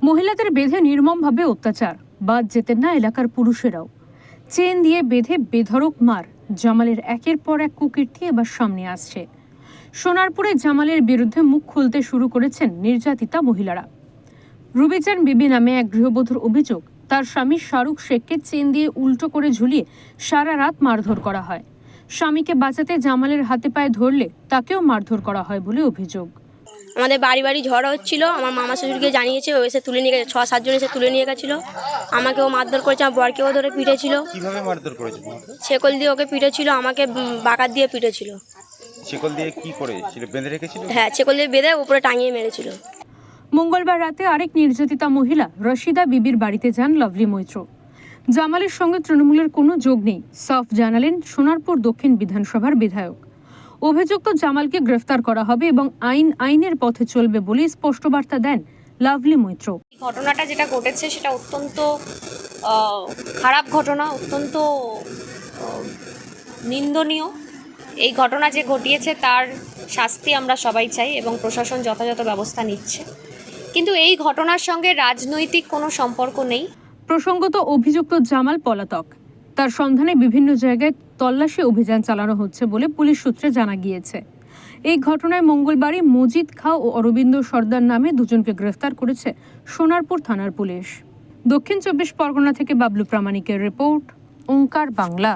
মহিলাদের বেঁধে নির্মমভাবে অত্যাচার, বাদ যেতেন না এলাকার পুরুষেরাও। চেন দিয়ে বেঁধে বেধড়ক মার, জামালের একের পর এক কুকীর্তি এবার সামনে আসছে। সোনারপুরে জামালের বিরুদ্ধে মুখ খুলতে শুরু করেছেন নির্যাতিতা মহিলারা। রুবিজান বিবি নামে এক গৃহবধূর অভিযোগ, তার স্বামী শাহরুখ শেখকে চেন দিয়ে উল্টো করে ঝুলিয়ে সারা রাত মারধর করা হয়। স্বামীকে বাঁচাতে জামালের হাতে পায়ে ধরলে তাকেও মারধর করা হয় বলে অভিযোগ। আমাদের বাড়ি বাড়ি ঝড় হচ্ছিল, আমার মামা শ্বশুরকে জানিয়েছে, ও এসে তুলে নিয়ে গেছে, 6-7 জন এসে তুলে নিয়ে গেছিলো। আমাকেও মারধর করেছে, আমার বরকেও ধরে পিটেছিল। কিভাবে মারধর করেছে? শেকল দিয়ে ওকে পিটেছিল, আমাকে বাকাত দিয়ে পিটেছিল। শেকল দিয়ে কি করেছিল? বেঁধে রেখেছিল? হ্যাঁ, শেকল দিয়ে বেঁধে উপরে টাঙিয়ে মেরেছিল। মঙ্গলবার রাতে আরেক নির্যাতিতা মহিলা রশিদা বিবির বাড়িতে যান লাভলি মৈত্র। জামালের সঙ্গে তৃণমূলের কোনো যোগ নেই, সাফ জানালেন সোনারপুর দক্ষিণ বিধানসভার বিধায়ক। অভিযুক্ত জামালকে গ্রেফতার করা হবে এবং আইনের পথে চলবে বলে স্পষ্ট বার্তা দেন লাভলি মৈত্র। ঘটনাটা যেটা ঘটেছে সেটা অত্যন্ত খারাপ ঘটনা, অত্যন্ত নিন্দনীয়। এই ঘটনা যে ঘটিয়েছে তার শাস্তি আমরা সবাই চাই এবং প্রশাসন যথাযথ ব্যবস্থা নিচ্ছে, কিন্তু এই ঘটনার সঙ্গে রাজনৈতিক কোনো সম্পর্ক নেই। প্রসঙ্গত অভিযুক্ত জামাল পলাতক, তার সন্ধানে বিভিন্ন জায়গায় তল্লাশি অভিযান চালানো হচ্ছে বলে পুলিশ সূত্রে জানা গিয়েছে। এই ঘটনায় মঙ্গলবারই মজিদ খা ও অরবিন্দ সর্দার নামে দুজনকে গ্রেফতার করেছে সোনারপুর থানার পুলিশ। দক্ষিণ 24 পরগনা থেকে বাবলু প্রামাণিকের রিপোর্ট, ওঙ্কার বাংলা।